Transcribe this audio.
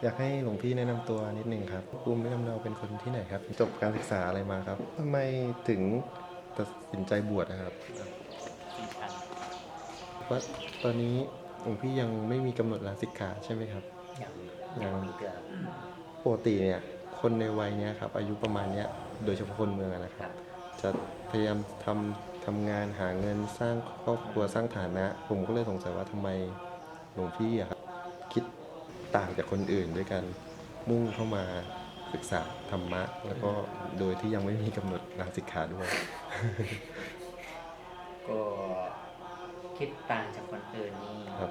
อยากให้หลวงพี่แนะนำตัวนิดหนึ่งครับภูมิลำเนาเป็นคนที่ไหนครับจบการศึกษาอะไรมาครับทำไมถึงตัดสินใจบวชนะครับสี่ชั้นเพราะตอนนี้หลวงพี่ยังไม่มีกำหนดลาสิกขาใช่ไหมครับอย่างยังมีเดือนปกติเนี่ยคนในวัยเนี้ยครับอายุประมาณเนี้ยโดยเฉพาะคนเมืองอะนะครับจะพยายามทำงานหาเงินสร้างครอบครัวสร้างฐานะผมก็เลยสงสัยว่าทำไมหลวงพี่อะครับคิดต่างจากคนอื่นด้วยกันมุ่งเข้ามาศึกษาธรรมะแล้วก็โดยที่ยังไม่มีกำหนดลาสิกขาด้วย ก็คิดต่างจากคนอื่นนี่ครับ